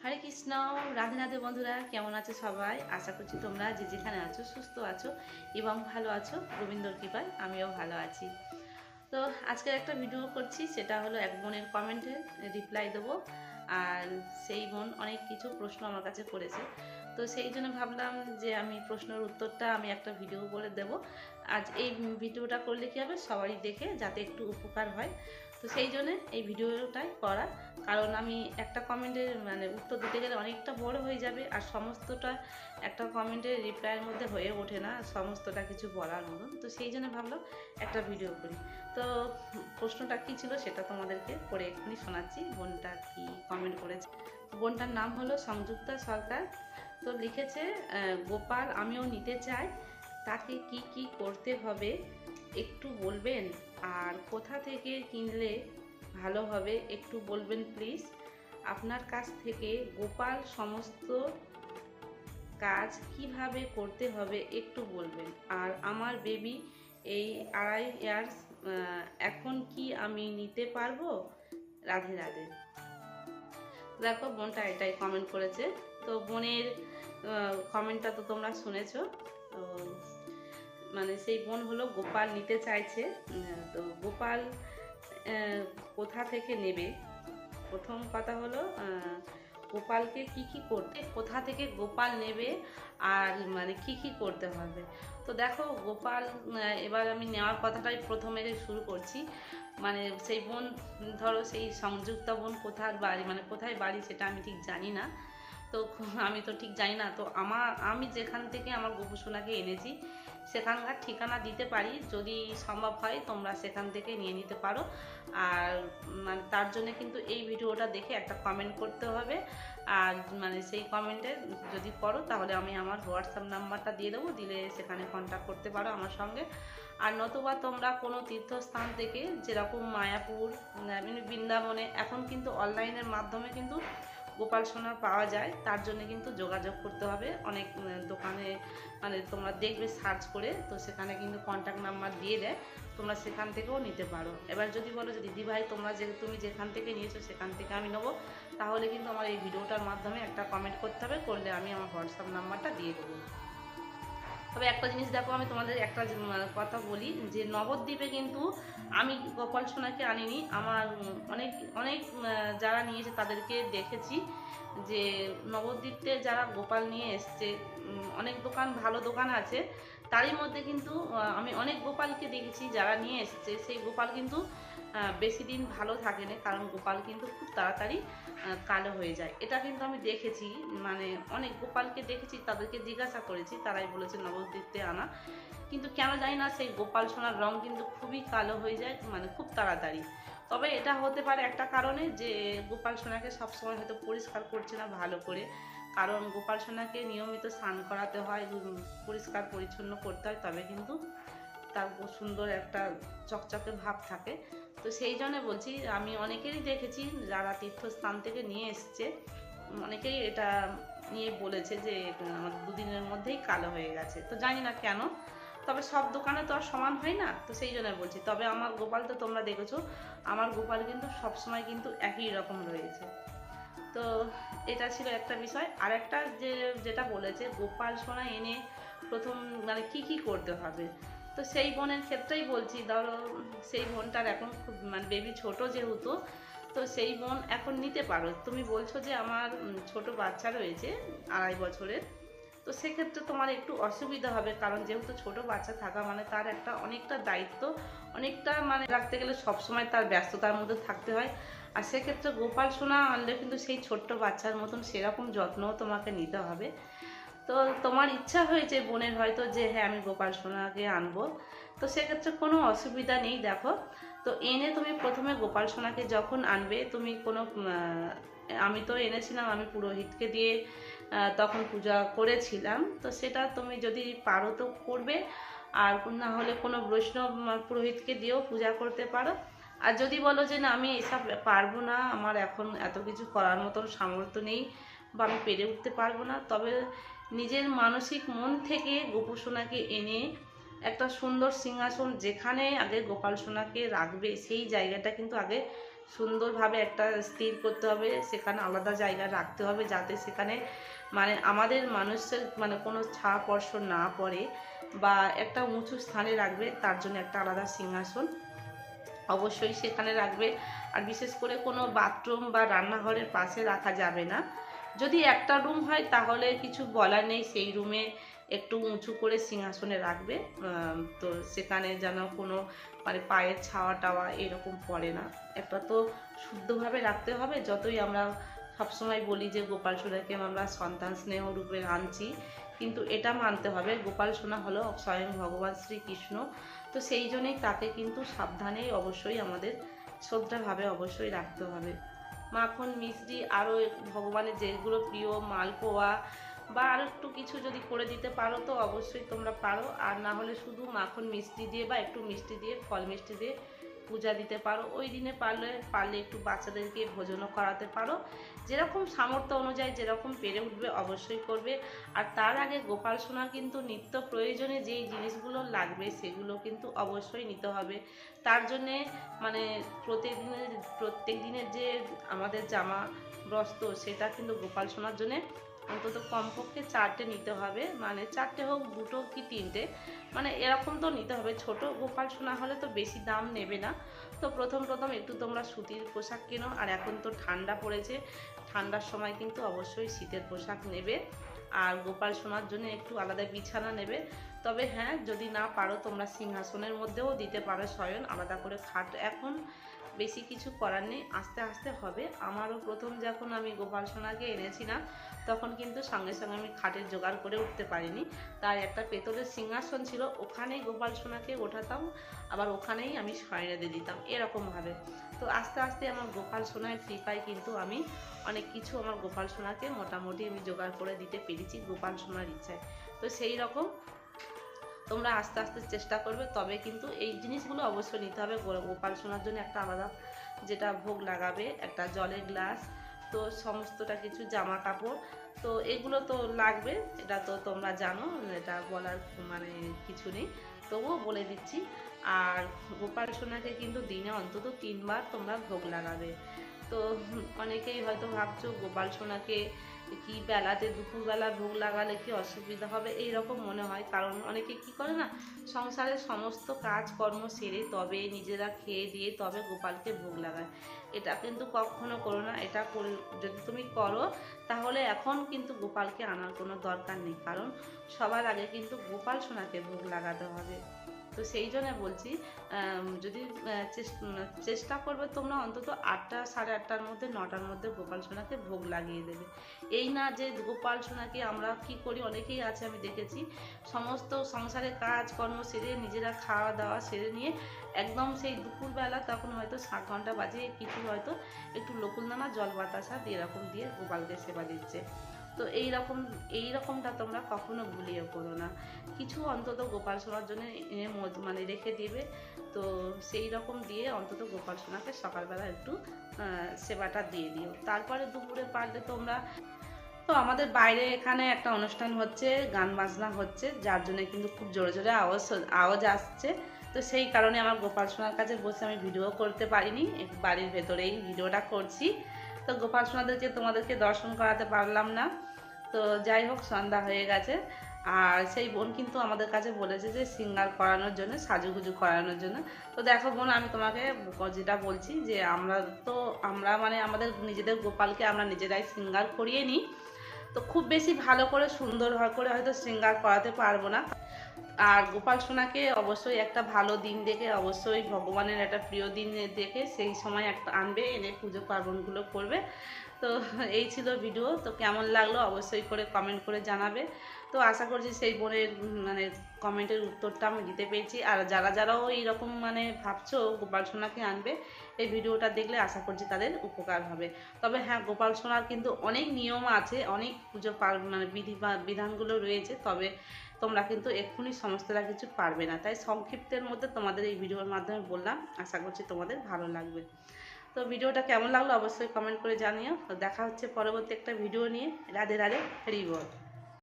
হরে কৃষ্ণ। রাধে রাধে বন্ধুরা, কেমন আছো সবাই? আশা করছি তোমরা যে যেখানে আছো সুস্থ আছো এবং ভালো আছো। গোবিন্দর কৃপায় আমিও ভালো আছি। তো আজকের একটা ভিডিও করছি, সেটা হলো এক বোনের কমেন্টে রিপ্লাই দেবো। আর সেই বোন অনেক কিছু প্রশ্ন আমার কাছে করেছে, তো সেই জন্য ভাবলাম যে আমি প্রশ্নের উত্তরটা আমি একটা ভিডিও করে দেব। আজ এই ভিডিওটা করলে কী হবে, সবারই দেখে যাতে একটু উপকার হয়, তো সেই জন্য এই ভিডিওটাই করা। কারণ আমি একটা কমেন্টের উত্তর দিতে গেলে অনেকটা বড় হয়ে যাবে, আর সমস্তটা একটা কমেন্টের রিপ্লাইয়ের মধ্যে হয়ে ওঠে না সমস্তটা কিছু বলার মতন। তো সেই জন্য ভাবলাম একটা ভিডিও করি। তো প্রশ্নটা কী ছিল সেটা তোমাদেরকে পড়ে এক্ষুনি শোনাচ্ছি, বোনটা কি কমেন্ট করেছে। বোনটার নাম হলো সংযুক্তা সরকার। তো লিখেছে, গোপাল আমিও নিতে চাই, তাকে কি কি করতে হবে একটু বলবেন, আর কোথা থেকে কিনলে ভালো হবে একটু বলবেন প্লিজ। আপনার কাছ থেকে গোপাল সমস্ত কাজ কিভাবে করতে হবে একটু বলবেন। আর আমার বেবি এই 2.5 ইয়ার্স, এখন কি আমি নিতে পারবো? রাধে রাধে। দেখো, বোনটা এটাই কমেন্ট করেছে। তো বোনের কমেন্টটা তো তোমরা শুনেছো। তো সেই বোন হলো গোপাল নিতে চাইছে। তো গোপাল কোথা থেকে নেবে? প্রথম কথা হলো গোপালকে কি কি করতে, কোথা থেকে গোপাল নেবে, আর কি কি করতে হবে। তো দেখো, গোপাল এবার আমি নেওয়ার কথাটাই প্রথমে শুরু করছি। সেই বোন, ধরো সেই সংযুক্তা বোন কোথার বাড়ি, কোথায় বাড়ি সেটা আমি ঠিক জানি না। তো আমি তো ঠিক জানি না। তো আমি যেখান থেকে আমার গোপুসোনাকে এনেছি সেখানকার ঠিকানা দিতে পারি, যদি সম্ভব হয় তোমরা সেখান থেকে নিয়ে নিতে পারো। আর তার জন্য কিন্তু এই ভিডিওটা দেখে একটা কমেন্ট করতে হবে। আর সেই কমেন্টে যদি করো তাহলে আমি আমার হোয়াটসঅ্যাপ নাম্বারটা দিয়ে দেবো, দিলে সেখানে কন্ট্যাক্ট করতে পারো আমার সঙ্গে। আর নতুবা তোমরা কোনো তীর্থস্থান থেকে, যেরকম মায়াপুর, বৃন্দাবনে এখন কিন্তু অনলাইনের মাধ্যমে কিন্তু গোপাল সোনা পাওয়া যায়। তার জন্য কিন্তু যোগাযোগ করতে হবে অনেক দোকানে, তোমরা দেখবে সার্চ করে, তো সেখানে কিন্তু কন্ট্যাক্ট নাম্বার দিয়ে দেয়, তোমরা সেখান থেকেও নিতে পারো। এবার যদি বলো যে দিদি ভাই তুমি যেখান থেকে নিয়েছো সেখান থেকে আমি নেবো, তাহলে কিন্তু আমার এই ভিডিওটার মাধ্যমে একটা কমেন্ট করতে হবে, করলে আমি আমার হোয়াটসঅ্যাপ নাম্বারটা দিয়ে দেবো। তবে একটা জিনিস দেখো, আমি তোমাদের একটা কথা বলি, যে নবদ্বীপে কিন্তু আমি গোপাল সোনাকে আনিনি। আমার অনেক অনেক যারা নিয়েছে তাদেরকে দেখেছি, যে নবদ্বীপে যারা গোপাল নিয়ে এসছে, অনেক দোকান, ভালো দোকান আছে, তারই মধ্যে কিন্তু আমি অনেক গোপালকে দেখেছি যারা নিয়ে এসছে, সেই গোপাল কিন্তু বেশি দিন ভালো থাকে না, কারণ গোপাল কিন্তু খুব তাড়াতাড়ি কালো হয়ে যায়। এটা কিন্তু আমি দেখেছি, অনেক গোপালকে দেখেছি, তাদেরকে জিজ্ঞাসা করেছি, তারাই বলেছে নবদ্বীপে আনা। কিন্তু কেন জানি না, সেই গোপাল সোনার রং কিন্তু খুবই কালো হয়ে যায়, খুব তাড়াতাড়ি। তবে এটা হতে পারে একটা কারণে, যে গোপাল সোনাকে সবসময় হয়তো পরিষ্কার করছে না ভালো করে, কারণ গোপাল সোনাকে নিয়মিত স্নান করাতে হয়, পরিষ্কার পরিচ্ছন্ন করতে হয়, তবে কিন্তু তার সুন্দর একটা চকচকে ভাব থাকে। তো সেই জন্য বলছি, আমি অনেকেরই দেখেছি যারা তীর্থস্থান থেকে নিয়ে এসছে, অনেকেই এটা নিয়ে বলেছে যে আমার 2 দিনের মধ্যেই কালো হয়ে গেছে। তো জানি না কেন, তবে সব দোকানে তো আর সমান হয় না, তো সেই জন্য বলছি। তবে আমার গোপাল তো তোমরা দেখেছো, আমার গোপাল কিন্তু সবসময় কিন্তু একই রকম রয়েছে। তো এটা ছিল একটা বিষয়। আর একটা যেটা বলেছে গোপাল সোনা এনে প্রথম কি কি করতে হবে, তো সেই বোনের ক্ষেত্রেই বলছি। ধরো, সেই বোনটার এখন খুব বেবি ছোট যেহেতু, তো সেই বোন এখন নিতে পারো। তুমি বলছো যে আমার ছোট বাচ্চা রয়েছে 2.5 বছরের, তো সেক্ষেত্রে তোমার একটু অসুবিধা হবে, কারণ যেহেতু ছোট বাচ্চা থাকা তার একটা অনেকটা দায়িত্ব, অনেকটা রাখতে গেলে সবসময় তার ব্যস্ততার মধ্যে থাকতে হয়। আর সেক্ষেত্রে গোপাল সোনা আনলে কিন্তু সেই ছোট্ট বাচ্চার মতন সেরকম যত্নও তোমাকে নিতে হবে। তো তোমার ইচ্ছা হয়েছে বোনের হয়তো, যে হ্যাঁ আমি গোপাল সোনাকে আনবো, তো সেক্ষেত্রে কোনো অসুবিধা নেই। দেখো, তো এনে তুমি প্রথমে গোপাল সোনাকে যখন আনবে, তুমি কোনো আমি তো এনেছিলাম, আমি পুরোহিতকে দিয়ে তখন পূজা করেছিলাম, তো সেটা তুমি যদি পারো তো করবে, আর না হলে কোনো বৈষ্ণব পুরোহিতকে দিয়েও পূজা করতে পারো। আর যদি বলো যে না আমি এসব পারবো না, আমার এখন এত কিছু করার মতন সামর্থ্য নেই, বা আমি পেরে উঠতে পারবো না, তবে নিজের মানসিক মন থেকে গোপু সোনাকে এনে একটা সুন্দর সিংহাসন, যেখানে আগে গোপাল সোনাকে রাখবে সেই জায়গাটা কিন্তু আগে সুন্দরভাবে একটা স্থির করতে হবে, সেখানে আলাদা জায়গা রাখতে হবে যাতে সেখানে মানে আমাদের মানুষের মানে কোনো ছাপ স্পর্শ না পড়ে, বা একটা উঁচু স্থানে রাখবে, তার জন্য একটা আলাদা সিংহাসন অবশ্যই সেখানে রাখবে। আর বিশেষ করে কোনো বাথরুম বা রান্নাঘরের পাশে রাখা যাবে না। যদি একটা রুম হয় তাহলে কিছু বলার নেই, সেই রুমে একটু উঁচু করে সিংহাসনে রাখবে, তো সেখানে যেন কোনো মানে পায়ের ছাওয়া টাওয়া এরকম পড়ে না। একটা তো শুদ্ধভাবে রাখতে হবে। যতই আমরা সবসময় বলি যে গোপাল সোনাকে আমরা সন্তান স্নেহ রূপে আনছি, কিন্তু এটা মানতে হবে গোপাল সোনা হলো স্বয়ং ভগবান শ্রীকৃষ্ণ। তো সেই জন্যই তাকে কিন্তু সাবধানেই অবশ্যই আমাদের শ্রদ্ধাভাবে অবশ্যই রাখতে হবে। মাখন মিষ্টি আরও ভগবানের যেগুলো প্রিয় মালপোয়া বা আরও একটু কিছু যদি করে দিতে পারো তো অবশ্যই তোমরা পারো, আর না হলে শুধু মাখন মিষ্টি দিয়ে বা একটু মিষ্টি দিয়ে ফল মিষ্টি দিয়ে পূজা দিতে পারো। ওই দিনে পারলে একটু বাচ্চাদেরকে ভোজনও করাতে পারো। যেরকম সামর্থ্য অনুযায়ী যেরকম পেরে উঠবে অবশ্যই করবে। আর তার আগে গোপাল সোনার কিন্তু নিত্য প্রয়োজনে যেই জিনিসগুলো লাগবে সেগুলো কিন্তু অবশ্যই নিতে হবে। তার জন্যে মানে প্রত্যেক দিনের যে আমাদের জামা বস্ত্র সেটা কিন্তু গোপাল সোনার জন্যে অন্তত কমপক্ষে 4টে নিতে হবে, মানে 4টে হোক 2টো কি 3টে, মানে এরকম তো নিতে হবে। ছোট গোপাল সোনা হলে তো বেশি দাম নেবে না। তো প্রথম একটু তোমরা সুতির পোশাক কেনো। আর এখন তো ঠান্ডা পড়েছে, ঠান্ডার সময় কিন্তু অবশ্যই শীতের পোশাক নেবে। আর গোপাল সোনার জন্য একটু আলাদা বিছানা নেবে। তবে হ্যাঁ, যদি না পারো তোমরা সিংহাসনের মধ্যেও দিতে পারো শয়ন, আলাদা করে খাট। এখন বেশি কিছু করার নেই, আস্তে আস্তে হবে। আমারও প্রথম যখন আমি গোপাল সোনাকে এনেছিলাম তখন কিন্তু সঙ্গে সঙ্গে আমি খাটের জোগাড় করে উঠতে পারিনি। তাই একটা পেতলের সিংহাসন ছিল, ওখানেই গোপাল সোনাকে ওঠাতাম, আবার ওখানেই আমি শয়নে দিয়ে দিতাম এরকমভাবে। তো আস্তে আস্তে আমার গোপাল সোনার কৃপায় কিন্তু আমি অনেক কিছু আমার গোপাল সোনাকে মোটামুটি আমি জোগাড় করে দিতে পেরেছি গোপাল সোনার ইচ্ছায়। তো সেই রকম তোমরা আস্তে আস্তে চেষ্টা করবে, তবে কিন্তু এই জিনিসগুলো অবশ্যই নিতে হবে। গোপাল সোনার জন্য একটা আলাদা যেটা ভোগ লাগাবে, একটা জলের গ্লাস, তো সমস্তটা কিছু জামা কাপড়, তো এগুলো তো লাগবে। এটা তো তোমরা জানো, এটা বলার মানে কিছু নেই, তবুও বলে দিচ্ছি। আর গোপাল সোনাকে কিন্তু দিনে অন্তত 3বার তোমরা ভোগ লাগাবে। তো অনেকেই হয়তো ভাবছো গোপাল সোনাকে কি বেলাতে দুপুরবেলা ভোগ লাগালে কি অসুবিধা হবে, এই রকম মনে হয়। কারণ অনেকে কি করে না, সংসারের সমস্ত কাজকর্ম সেরে তবে নিজেরা খেয়ে দিয়ে তবে গোপালকে ভোগ লাগায়। এটা কিন্তু কখনো করো না। এটা যদি তুমি করো তাহলে এখন কিন্তু গোপালকে আনার কোনো দরকার নেই, কারণ সবার আগে কিন্তু গোপাল সোনাকে ভোগ লাগাতে হবে। তো সেই জন্য বলছি, যদি চেষ্টা করবে তোমরা অন্তত 8টা, সাড়ে 8টার মধ্যে 9টার মধ্যে গোপাল সোনাকে ভোগ লাগিয়ে দেবে। এই না যে গোপাল সোনাকে আমরা কি করি, অনেকেই আছে আমি দেখেছি সমস্ত সংসারের কাজকর্ম সেরে নিজেরা খাওয়া দাওয়া সেরে নিয়ে একদম সেই দুপুরবেলা তখন হয়তো 7 ঘন্টা বাজে কিছু হয়তো একটু লকুলদানা জল বাতাসা এরকম দিয়ে গোপালকে সেবা দিচ্ছে। তো এই রকমটা তোমরা কখনো ভুলিয়ে করো না। কিছু অন্তত গোপাল সোনার জন্য মানে রেখে দিবে। তো সেই রকম দিয়ে অন্তত গোপাল সোনাকে সকালবেলা একটু সেবাটা দিয়ে দিও। তারপরে দুপুরে পারলে তোমরা, তো আমাদের বাইরে এখানে একটা অনুষ্ঠান হচ্ছে, গান বাজনা হচ্ছে, যার জন্য কিন্তু খুব জোরে জোরে আওয়াজ আসছে। তো সেই কারণে আমার গোপাল সোনার কাছে বসে আমি ভিডিও করতে পারিনি, বাড়ির ভেতরেই ভিডিওটা করছি। তো গোপাল সোনাদেরকে তোমাদেরকে দর্শন করাতে পারলাম না। তো যাই হোক, সন্ধ্যা হয়ে গেছে। আর সেই বোন কিন্তু আমাদের কাছে বলেছে যে সিঙ্গার করানোর জন্য, সাজুগুজু করানোর জন্য। তো দেখো বোন, আমি তোমাকে যেটা বলছি যে আমরা মানে আমাদের নিজেদের গোপালকে আমরা নিজেরাই সিঙ্গার করিয়ে নিই। তো খুব বেশি ভালো করে সুন্দর করে হয়তো সিঙ্গার করাতে পারবো না। আর গোপাল সোনাকে অবশ্যই একটা ভালো দিন দেখে, অবশ্যই ভগবানের একটা প্রিয় দিন দেখে সেই সময় একটা আনবে, এনে পুজো পার্বণগুলো করবে। তো এই ছিল ভিডিও। তো কেমন লাগলো অবশ্যই করে কমেন্ট করে জানাবে। তো আশা করছি সেই বোনের মানে কমেন্টের উত্তরটা আমি দিতে পেরেছি। আর যারাও এইরকম মানে ভাবছো গোপাল সোনাকে আনবে, এই ভিডিওটা দেখলে আশা করছি তাদের উপকার হবে। তবে হ্যাঁ, গোপাল সোনার কিন্তু অনেক নিয়ম আছে, অনেক পুজো মানে বিধানগুলো রয়েছে। তবে তোমরা কিন্তু এক্ষুনি সমস্তটা কিছু পারবে না, তাই সংক্ষিপ্তের মধ্যে তোমাদের এই ভিডিওর মাধ্যমে বললাম। আশা করছি তোমাদের ভালো লাগবে। তো ভিডিওটা কেমন লাগলো অবশ্যই কমেন্ট করে জানিও। দেখা হচ্ছে পরবর্তী একটা ভিডিও নিয়ে। রাধে রাধে, হরি বল।